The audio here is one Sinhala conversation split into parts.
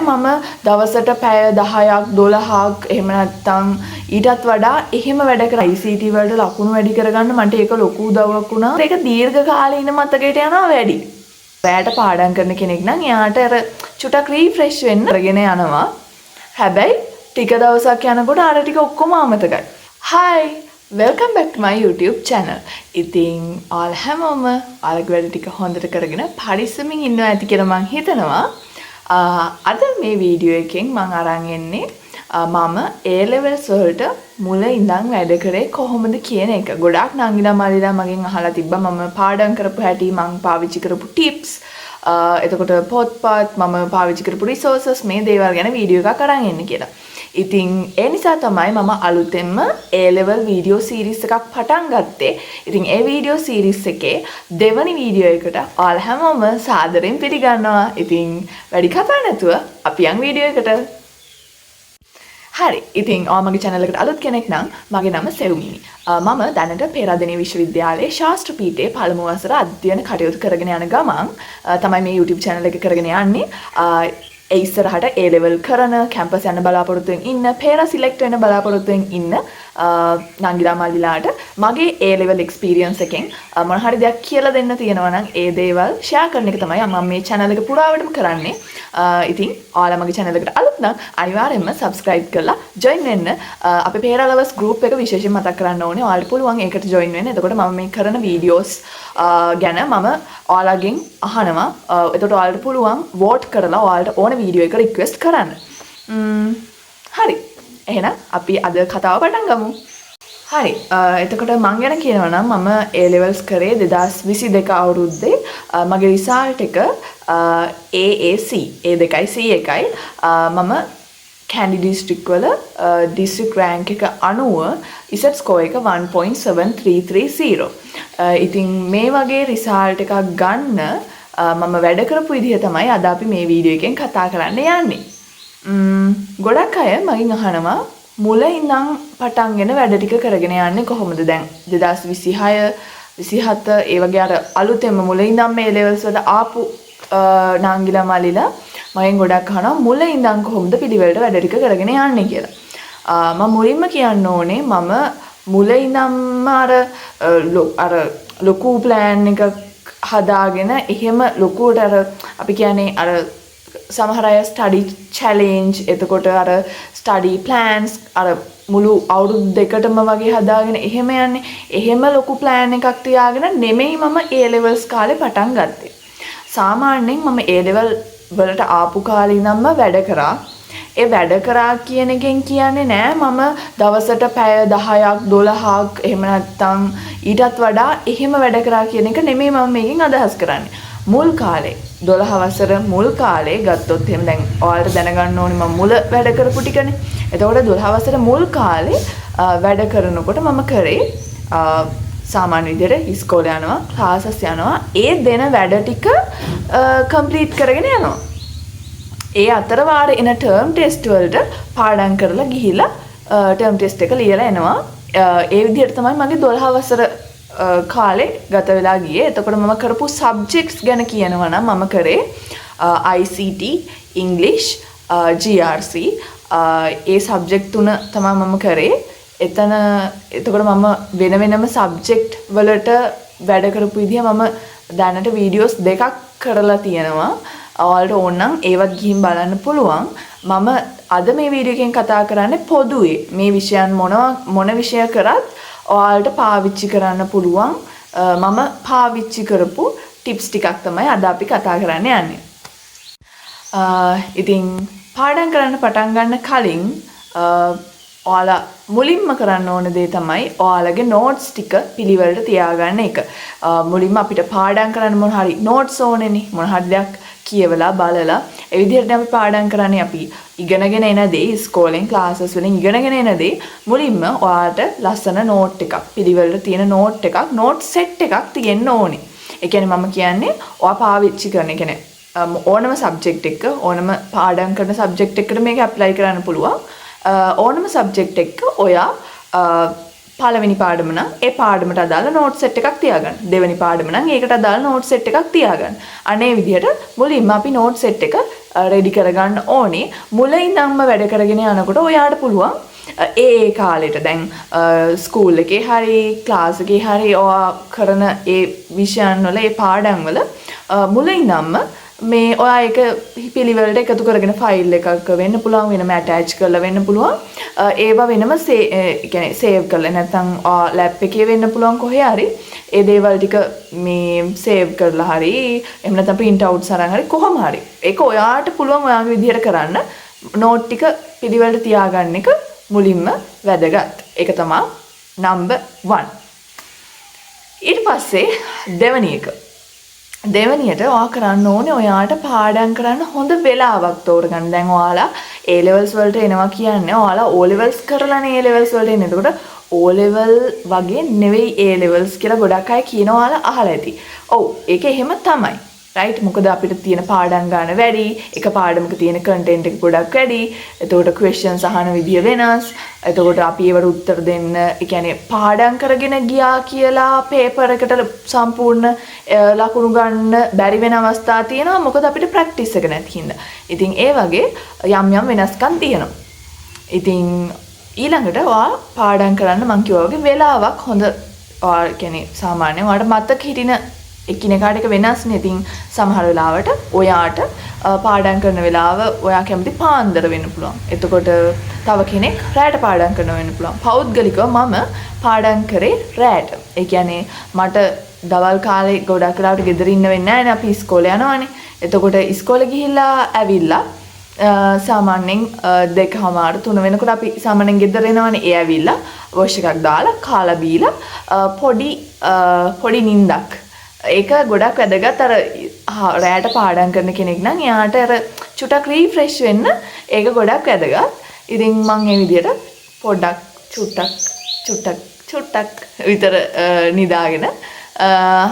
මම දවසට පැය 10ක් 12ක් එහෙම නැත්නම් ඊටත් වඩා එහෙම වැඩ කරා. ICT වලට ලකුණු වැඩි කරගන්න මට ඒක ලොකු උදව්වක් වුණා. ඒක දීර්ඝ කාලීන මතකයට යනවා වැඩි. රැයට පාඩම් කරන කෙනෙක් නම් එයාට අර චුටක් රීෆ්‍රෙෂ් වෙන්න කරගෙන යනවා. හැබැයි ටික දවසක් යනකොට අර ටික ඔක්කොම අමතකයි. Hi, welcome back to my YouTube channel. ඉතින් ඔයාලා හැමෝම ඔයාලගේ වැඩ ටික හොඳට කරගෙන පරිස්සමින් ඉන්නවා ඇති කියලා මම හිතනවා. අද මේ වීඩියෝ එකෙන් මම අරන් එන්නේ මම A levels වලට මුල ඉඳන් වැඩ කරේ කොහොමද කියන එක. ගොඩාක් නංගිලා මාලිලා මගෙන් අහලා තිබ්බා මම පාඩම් කරපු හැටි, මම පාවිච්චි කරපු tips, එතකොට පොත්පත්, මම පාවිච්චි කරපු resources, මේ දේවල් ගැන වීඩියෝ එකක් අරන් එන්න කියලා. ඉතින් ඒ නිසා තමයි මම අලුතෙන්ම A level video series එකක් පටන් ගත්තේ. ඉතින් ඒ video series එකේ දෙවනි වීඩියෝ එකට ඔයාලා හැමෝම සාදරයෙන් පිළිගන්නවා. ඉතින් වැඩි කතා නැතුව අපි යන් වීඩියෝ එකට. හරි. ඉතින් මගේ channel එකට අලුත් කෙනෙක් නම් මගේ නම සෙව්මිනි. මම දැනට පේරාදෙණිය විශ්වවිද්‍යාලයේ ශාස්ත්‍ර පීඨයේ පළමු වසර අධ්‍යයන කටයුතු කරගෙන යන ගමන් තමයි මේ YouTube channel එක කරගෙන යන්නේ. ඒ ඉස්සරහට A level කරන, කැම්පස් යන බලාපොරොත්තුෙන් ඉන්න, පේරා සිලෙක්ට් වෙන බලාපොරොත්තුෙන් ඉන්න නංගිලා මල්ලිලාට මගේ A level experience එකෙන් මොන හරි දෙයක් කියලා දෙන්න තියෙනවා නම් ඒ දේවල් share කරන එක තමයි මම මේ channel එක පුරාවටම කරන්නේ. ඉතින් ඔයාලා මගේ channel එකට අලුත් නම් අනිවාර්යෙන්ම subscribe කරලා join වෙන්න. අපේ පේරා lovers group එක විශේෂයෙන් මතක් කරන්න ඕනේ. ඔයාලට පුළුවන් ඒකට join වෙන්න. එතකොට මම මේ කරන videos ගැන මම ඔයාලගෙන් අහනවා. එතකොට ඔයාලට පුළුවන් vote කරලා ඔයාලට ඕන වීඩියෝ එක රික්වෙස්ට් කරන්න. හරි. එහෙනම් අපි අද කතාව පටන් ගමු. හරි. එතකොට මම ගැන කියනවා නම් මම A levels කරේ 2022 අවුරුද්දේ. මගේ රිසල්ට් එක AAC A2යි C1යි. මම කැන්ඩි දිස්ත්‍රික් වල දිස්ත්‍රික් රෑන්ක් එක 90 ඉසට් ස්කෝර් එක 1.7330. ඉතින් මේ වගේ රිසල්ට් එකක් ගන්න මම වැඩ කරපු විදිහ තමයි අද අපි මේ වීඩියෝ එකෙන් කතා කරන්න යන්නේ. ගොඩක් අය මගෙන් අහනවා මුල ඉඳන් පටන්ගෙන වැඩ ටික කරගෙන යන්නේ කොහොමද? දැන් 2026 27 ඒ වගේ අර අලුතෙන්ම මුල ඉඳන් මේ levels වලට ආපු නාංගිලා මාලිලා මගෙන් ගොඩක් අහනවා මුල ඉඳන් කොහොමද පිළිවෙලට වැඩ ටික කරගෙන යන්නේ කියලා. මම මුලින්ම කියන්න ඕනේ මම මුල ඉඳන්ම අර ලොකු plan එකක් හදාගෙන එහෙම ලොකුවට අර අපි කියන්නේ අර සමහර අය study challenge, එතකොට අර study plans අර මුළු අවුරුදු දෙකටම වගේ හදාගෙන එහෙම යන්නේ. එහෙම ලොකු plan එකක් තියාගෙන නෙමෙයි මම A levels කාලේ පටන් ගත්තේ. සාමාන්‍යයෙන් මම A level වලට ආපු කාලේ ඉඳන්ම වැඩ කරා. ඒ වැඩ කරා කියන එකෙන් කියන්නේ නෑ මම දවසට පැය 10ක් 12ක් එහෙම නැත්නම් ඊටත් වඩා එහෙම වැඩ කරා කියන එක නෙමෙයි මම මේකෙන් අදහස් කරන්නේ. මුල් කාලේ 12 වසර මුල් කාලේ ගත්තොත් එහෙම දැන් ඔයාලට දැනගන්න ඕනේ මම මුල වැඩ කරපු ටිකනේ. එතකොට 12 වසර මුල් කාලේ වැඩ කරනකොට මම කරේ සාමාන්‍ය විදිහට ඉස්කෝලේ යනවා, ක්ලාසස් යනවා, ඒ දෙන වැඩ ටික කම්ප්ලීට් කරගෙන යනවා. ඒ අතර වාර එන ටර්ම් ටෙස්ට් වලට පාඩම් කරලා ගිහිලා ටර්ම් ටෙස්ට් එක ලියලා එනවා. ඒ විදිහට තමයි මගේ 12 වසර කාලේ ගත වෙලා ගියේ. එතකොට මම කරපු සබ්ජෙක්ට්ස් ගැන කියනවා නම් මම කරේ ICT, English, GRC ඒ සබ්ජෙක්ට් තුන තමයි මම කරේ. එතකොට මම වෙන වෙනම සබ්ජෙක්ට් වලට වැඩ කරපු විදිහ මම දැනට වීඩියෝස් දෙකක් කරලා තියෙනවා. ඔයාලට ඕන නම් ඒවත් ගිහින් බලන්න පුළුවන්. මම අද මේ වීඩියෝ එකෙන් කතා කරන්නේ පොදුවේ මේ විෂයන් මොන විෂය කරත් ඔයාලට පාවිච්චි කරන්න පුළුවන් මම පාවිච්චි කරපු ටිප්ස් ටිකක් තමයි අද අපි කතා කරන්න යන්නේ. ඉතින් පාඩම් කරන්න පටන් ගන්න කලින් ඔයාලා මුලින්ම කරන්න ඕන දේ තමයි ඔයාලගේ notes ටික පිළිවෙලට තියාගන්න එක. මුලින්ම අපිට පාඩම් කරන්න මොන හරි notes ඕනේනේ. මොන හරි දෙයක් කියවලා බලලා ඒ විදිහට අපි පාඩම් කරන්නේ. අපි ඉගෙනගෙන එන දේ ඉස්කෝලෙන් ක්ලාසස් වලින් ඉගෙනගෙන එන දේ මුලින්ම ඔයාලට ලස්සන note එකක් පිළිවෙලට තියෙන note එකක් note set එකක් තියෙන්න ඕනේ. ඒ කියන්නේ මම කියන්නේ ඔයා පාවිච්චි කරන කියන්නේ ඕනම subject එක ඕනම පාඩම් කරන subject එකකට මේක apply කරන්න පුළුවන්. ඕනම subject එක ඔයා පළවෙනි පාඩම නම් ඒ පාඩමට අදාළ note set එකක් තියාගන්න. දෙවෙනි පාඩම නම් ඒකට අදාළ note set එකක් තියාගන්න. අනේ විදිහට මුලින්ම අපි note set එක රෙඩි කරගන්න ඕනේ. මුල ඉඳන්ම වැඩ කරගෙන යනකොට ඔයාට පුළුවන් ඒ කාලෙට දැන් ස්කූල් එකේ හරි ක්ලාස් එකේ හරි ඔයා කරන ඒ විෂයන් වල ඒ පාඩම් වල මුල ඉඳන්ම මේ ඔයා එක පිළිවෙලට එකතු කරගෙන ෆයිල් එකක් වෙන්න පුළුවන් වෙනම ඇටච් කරලා වෙන්න පුළුවන් ඒවා වෙනම කියන්නේ සේව් කරලා නැත්නම් ලැප් එකේ වෙන්න පුළුවන් කොහේ හරි ඒ දේවල් ටික මේ සේව් කරලා හරි එහෙම නැත්නම් print outs අරන් හරි කොහොම හරි ඒක ඔයාට පුළුවන් ඔයාගේ විදිහට කරන්න නෝට් ටික පිළිවෙලට තියාගන්න එක මුලින්ම වැදගත්. ඒක තමයි number 1. ඊට පස්සේ දෙවෙනි එක. දෙවෙනියට ඔයා කරන්න ඕනේ ඔයාට පාඩම් කරන්න හොඳ වෙලාවක් තෝරගන්න. දැන් ඔයාලා A levels වලට එනවා කියන්නේ ඔයාලා O levels කරලානේ A levels වලට එන්නේ. එතකොට O level වගේ නෙවෙයි A levels කියලා ගොඩක් අය කියනවා ඔයාලා අහලා ඇති. ඔව් ඒක එහෙම තමයි. right මොකද අපිට තියෙන පාඩම් ගන්න වැඩි එක පාඩමක තියෙන content එක ගොඩක් වැඩි එතකොට questions අහන විදිය වෙනස් එතකොට අපි ඒවට උත්තර දෙන්න ඒ කියන්නේ පාඩම් කරගෙන ගියා කියලා paper එකට සම්පූර්ණ ලකුණු ගන්න බැරි වෙන අවස්ථා තියෙනවා මොකද අපිට practice එක නැති හින්දා. ඉතින් ඒ වගේ යම් යම් වෙනස්කම් තියෙනවා. ඉතින් ඊළඟට ඔයා පාඩම් කරන්න මං කිව්වා වගේ වෙලාවක් හොඳ ඔයා කියන්නේ සාමාන්‍යයෙන් ඔයාලට මතක හිටින එකිනෙකාට එක වෙනස්නේ. ඉතින් සමහර වෙලාවට ඔයාට පාඩම් කරන වෙලාව ඔයා කැමති පාන්දර වෙන්න පුළුවන්. එතකොට තව කෙනෙක් රැයට පාඩම් කරනවා වෙන්න පුළුවන්. පෞද්ගලිකව මම පාඩම් කරේ රැයට. ඒ කියන්නේ මට දවල් කාලේ ගොඩක් වෙලාවට ගෙදර ඉන්න වෙන්නේ නැහැ නේ. අපි ඉස්කෝලේ යනවානේ. එතකොට ඉස්කෝලේ ගිහිල්ලා ඇවිල්ලා සාමාන්‍යයෙන් 2:00 3 වෙනකොට අපි සාමාන්‍යයෙන් ගෙදර එනවානේ. ඒ ඇවිල්ලා වොෂ් එකක් දාලා කාලා බීලා පොඩි නිින්දක් ඒක ගොඩක් වැදගත්. අර රැයට පාඩම් කරන කෙනෙක් නම් එයාට අර චුටක් රීෆ්‍රෙෂ් වෙන්න ඒක ගොඩක් වැදගත්. ඉතින් මම මේ විදිහට පොඩ්ඩක් චුට්ටක් විතර නිදාගෙන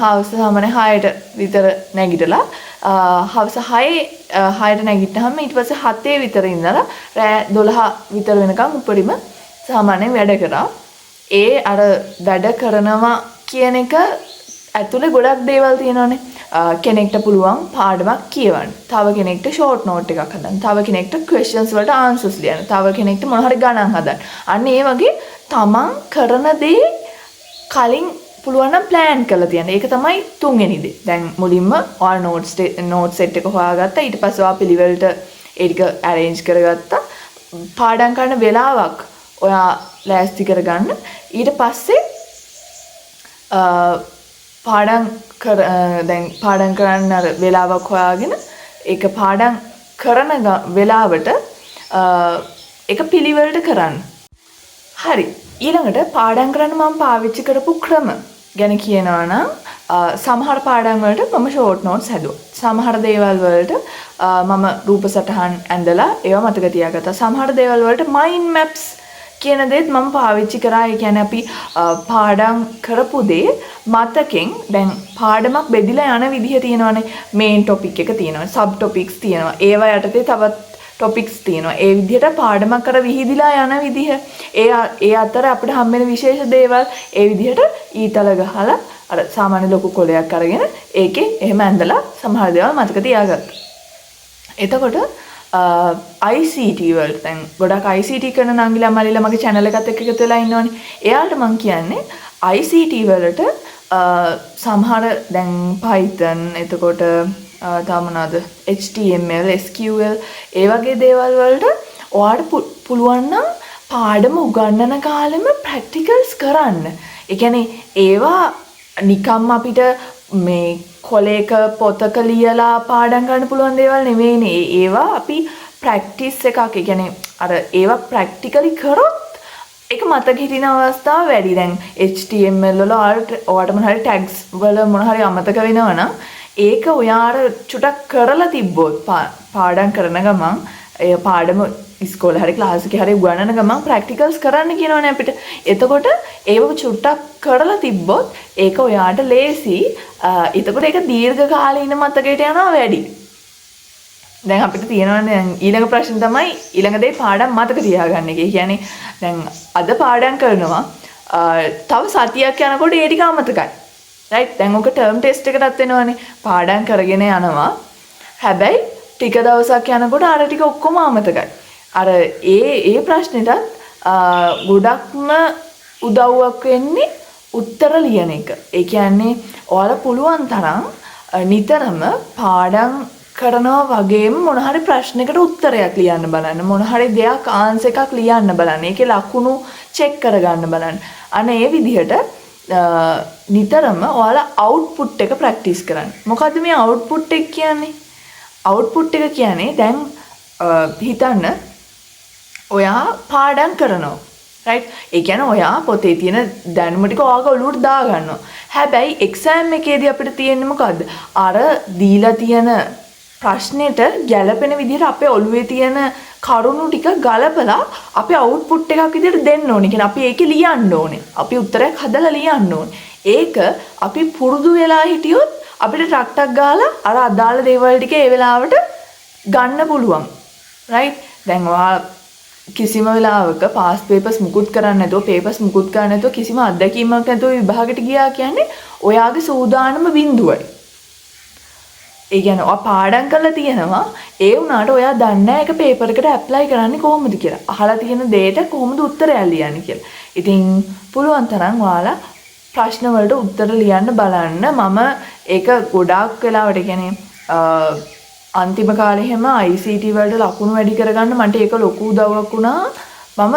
හවස සාමාන්‍ය 6ට විතර නැගිටලා හවස 6ට නැගිට්ටාම ඊට පස්සේ 7 විතර ඉඳලා රෑ 12 විතර වෙනකම් උඩරිම සාමාන්‍යයෙන් වැඩ කරා. ඒ අර වැඩ කරනවා කියන එක ඇතුලේ ගොඩක් දේවල් තියෙනවානේ. කෙනෙක්ට පුළුවන් පාඩමක් කියවන්න. තව කෙනෙක්ට ෂෝට් නෝට් එකක් හදන්න. තව කෙනෙක්ට questions වලට answers ලියන්න. තව කෙනෙක්ට මොන හරි ගණන් හදන්න. අන්න ඒ වගේ තමන් කරන දේ කලින් පුළුවන් නම් plan කරලා තියන්න. ඒක තමයි තුන්වෙනි දේ. දැන් මුලින්ම ඔයාලා note set එක හොයාගත්තා. ඊට පස්සේ ඔයා පිළිවෙලට ඒ ටික arrange කරගත්තා. පාඩම් කරන වෙලාවක් ඔයා ලෑස්ති කරගන්න. ඊට පස්සේ දැන් පාඩම් කරන්න අර වෙලාවක් හොයාගෙන ඒක පාඩම් කරන වෙලාවට ඒක පිළිවෙලට කරන්න. හරි. ඊළඟට පාඩම් කරන්න මම පාවිච්චි කරපු ක්‍රම ගැන කියනවා නම් සමහර පාඩම් වලට මම ෂෝට් නෝට්ස් හැදුවා. සමහර දේවල් වලට මම රූප සටහන් ඇඳලා ඒවා මතක තියාගත්තා. සමහර දේවල් වලට මයින්ඩ් මැප්ස් කියන දේත් මම පාවිච්චි කරා. ඒ කියන්නේ අපි පාඩම් කරපු දේ මතකෙන් දැන් පාඩමක් බෙදිලා යන විදිහ තියෙනවානේ. මේන් ටොපික් එක තියෙනවා, සබ් ටොපික්ස් තියෙනවා. ඒවා යටතේ තවත් ටොපික්ස් තියෙනවා. ඒ විදිහට පාඩමක් කර විහිදිලා යන විදිහ ඒ අතර අපිට හම්බෙන විශේෂ දේවල් ඒ විදිහට ඊතල ගහලා අර සාමාන්‍ය ලොකු කොලයක් අරගෙන ඒකේ එහෙම ඇඳලා සමහර දේවල් මතක තියාගත්තා. එතකොට ICT වලට දැන් ගොඩක් ICT කරන නංගිලා මල්ලිලා මගේ channel එකත් එක්ක එකතු වෙලා ඉන්නවනේ. එයාලට මම කියන්නේ ICT වලට සමහර දැන් Python එතකොට තව මොනවාද HTML SQL ඒ වගේ දේවල් වලට ඔයාලට පුළුවන් නම් පාඩම උගන්වන කාලෙම practicals කරන්න. ඒ කියන්නේ ඒවා නිකම්ම අපිට මේ කොලේක පොතක ලියලා පාඩම් ගන්න පුළුවන් දේවල් නෙවෙයිනේ. ඒවා අපි ප්‍රැක්ටිස් එකක්. ඒ කියන්නේ අර ඒවා ප්‍රැක්ටිකලි කරොත් ඒක මතක හිටින අවස්ථාව වැඩි. දැන් HTML වල ඔයාලට මොන හරි ටැග්ස් වල මොන හරි අමතක වෙනවා නම් ඒක ඔයාලට චුටක් කරලා තිබ්බොත් පාඩම් කරන ගමන් ඒ පාඩම ඉස්කෝලේ හරි ක්ලාස් එකේ හරි උගන්වන ගමන් ප්‍රැක්ටිකල්ස් කරන්න කියනවනේ අපිට. එතකොට ඒව චුට්ටක් කරලා තිබ්බොත් ඒක ඔයාට ලේසි. එතකොට ඒක දීර්ඝ කාලීන මතකයට යනවා වැඩි. දැන් අපිට තියෙනවනේ ඊළඟ ප්‍රශ්න තමයි ඊළඟ දේ පාඩම් මතක තියාගන්න එක. ඒ කියන්නේ දැන් අද පාඩම් කරනවා තව සතියක් යනකොට ඒ ටික අමතකයි. right දැන් ඔක ටර්ම් ටෙස්ට් එකටත් වෙනවනේ. පාඩම් කරගෙන යනවා. හැබැයි ටික දවසක් යනකොට අර ටික ඔක්කොම අමතකයි. අර ඒ ප්‍රශ්නෙටත් ගොඩක්ම උදව්වක් වෙන්නේ උත්තර ලියන එක. ඒ කියන්නේ ඔයාලා පුළුවන් තරම් නිතරම පාඩම් කරනවා වගේම මොන හරි ප්‍රශ්නයකට උත්තරයක් ලියන්න බලන්න. මොන හරි දෙයක් ආන්සර් එකක් ලියන්න බලන්න. ඒකේ ලකුණු චෙක් කරගන්න බලන්න. අනේ ඒ විදිහට නිතරම ඔයාලා අවුට්පුට් එක ප්‍රැක්ටිස් කරන්න. මොකද්ද මේ අවුට්පුට් එක කියන්නේ? අවුට්පුට් එක කියන්නේ දැන් හිතන්න ඔයා පාඩම් කරනවා. රයිට්? ඒ කියන්නේ ඔයා පොතේ තියෙන දැනුම ටික ඔයාගේ ඔළුවට දා ගන්නවා. හැබැයි එක්සෑම් එකේදී අපිට තියෙන්නේ මොකද්ද? අර දීලා තියෙන ප්‍රශ්නෙට ගැළපෙන විදිහට අපේ ඔළුවේ තියෙන කරුණු ටික ගලපලා අපි අවුට්පුට් එකක් විදිහට දෙන්න ඕනේ. කියන්නේ අපි ඒකේ ලියන්න ඕනේ. අපි උත්තරයක් හදලා ලියන්න ඕනේ. ඒක අපි පුරුදු වෙලා හිටියොත් අපිට ටක් ගාලා අර අදාළ දේවල් ටික ඒ වෙලාවට ගන්න පුළුවන්. රයිට්? දැන් ඔයා කිසිම වෙලාවක පාස් පේපර්ස් මුකුත් කරන්නේ නැතුව පේපර්ස් මුකුත් කරන්නේ නැතුව කිසිම අත්දැකීමක් නැතුව විභාගෙට ගියා කියන්නේ ඔයාගේ සූදානම බිඳුවයි. ඒ කියන්නේ ඔයා පාඩම් කරලා තියෙනවා ඒ වුණාට ඔයා දන්නේ නැහැ ඒක පේපර් එකට ඇප්ලයි කරන්නේ කොහොමද කියලා. අහලා තියෙන දෙයට කොහොමද උත්තරය ලියන්නේ කියලා. ඉතින් පුළුවන් තරම් ඔයාලා ප්‍රශ්න වලට උත්තර ලියන්න බලන්න. මම ඒක ගොඩාක් වෙලාවට කියන්නේ අන්තිම කාලේ හැම ICT වලට ලකුණු වැඩි කරගන්න මට ඒක ලොකු උදව්වක් වුණා. මම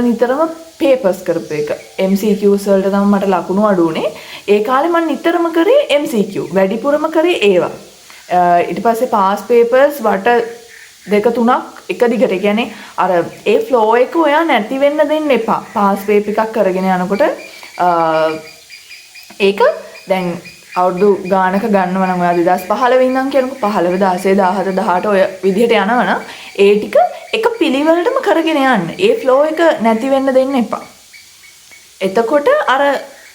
නිතරම පේපර්ස් කරපු එක. MCQs වලට තමයි මට ලකුණු අඩු උනේ. ඒ කාලේ මම නිතරම කරේ MCQ. වැඩිපුරම කරේ ඒවා. ඊට පස්සේ පාස් පේපර්ස් වට දෙක තුනක් එක දිගට කියන්නේ අර ඒ ෆ්ලෝ එක ඔයා නැති වෙන්න දෙන්න එපා. පාස් පේපර් එකක් කරගෙන යනකොට ඒක දැන් අවුරුදු ගානක ගන්නවා නම් ඔයා 2015 ඉඳන් කියනකො 15 16 17 18 ඔය විදිහට යනවනම් ඒ ටික එක පිළිවෙලටම කරගෙන යන්න. ඒ ෆ්ලෝ එක නැති වෙන්න දෙන්න එපා. එතකොට අර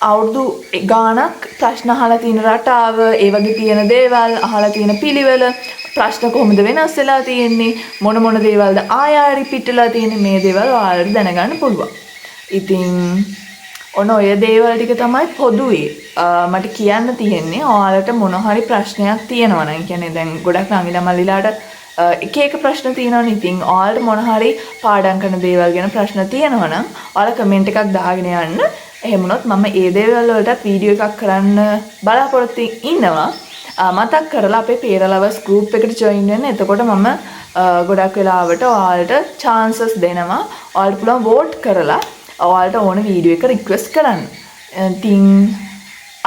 අවුරුදු ගානක් ප්‍රශ්න අහලා තියෙන රටාව, ඒ වගේ තියෙන දේවල්, අහලා තියෙන පිළිවෙල, ප්‍රශ්න කොහොමද වෙනස් වෙලා තියෙන්නේ, මොන දේවල්ද ආය රිපීට් වෙලා තියෙන්නේ, මේ දේවල් ඔයාලට දැනගන්න පුළුවන්. ඉතින් ඔන්න ඔය දේවල් ටික තමයි පොදුවේ මට කියන්න තියෙන්නේ. ඔයාලට මොන හරි ප්‍රශ්නයක් තියෙනවා නම් කියන්නේ දැන් ගොඩක් ළඟිලා මල්ලිලාට එක ප්‍රශ්න තියෙනවනේ. ඉතින් ඔයාලට මොන හරි පාඩම් කරන දේවල් ගැන ප්‍රශ්න තියෙනවා නම් ඔයාලා කමෙන්ට් එකක් දාගෙන යන්න. එහෙම වුණොත් මම ඒ දේවල් වලට වීඩියෝ එකක් කරන්න බලාපොරොත්තු ඉන්නවා. මතක් කරලා අපේ පේරලවර්ස් group එකට join වෙන්න. එතකොට මම ගොඩක් වෙලාවට ඔයාලට chances දෙනවා. ඔයාලට පුළුවන් vote කරලා ඔයාලට ඕන වීඩියෝ එක රික්වෙස්ට් කරන්න. ඉතින්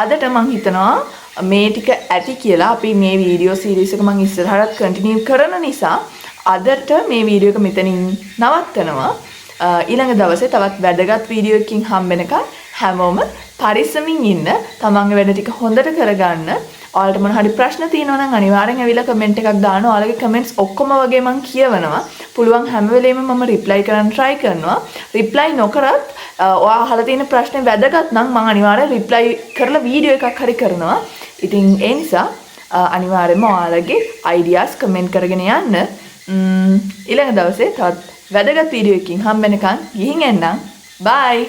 අදට මම හිතනවා මේ ටික ඇති කියලා. අපි මේ වීඩියෝ සීරීස් එක මම ඉස්සරහට කන්ටිනියු කරන නිසා අදට මේ වීඩියෝ එක මෙතනින් නවත්තනවා. ඊළඟ දවසේ තවත් වැදගත් වීඩියෝ එකකින් හම්බෙනකන් හැමෝම පරිස්සමින් ඉන්න. තමන්ගේ වැඩ ටික හොඳට කරගන්න. ඔයාලට මොන හරි ප්‍රශ්න තියෙනවා නම් අනිවාර්යෙන් ඇවිල්ලා කමෙන්ට් එකක් දාන්න. ඔයාලගේ කමෙන්ට්ස් ඔක්කොම වගේ මම කියවනවා. පුළුවන් හැම වෙලෙම මම රිප්ලයි කරන්න try කරනවා. රිප්ලයි නොකරත් ඔයා අහලා තියෙන ප්‍රශ්නේ වැදගත් නම් මම අනිවාර්යෙන් රිප්ලයි කරලා වීඩියෝ එකක් හරි කරනවා. ඉතින් ඒ නිසා අනිවාර්යෙන්ම ඔයාලගේ ideas කමෙන්ට් කරගෙන යන්න. ඊළඟ දවසේ තවත් වැදගත් වීඩියෝ එකකින් හම්බෙනකන් ගිහින් එන්නම්. bye.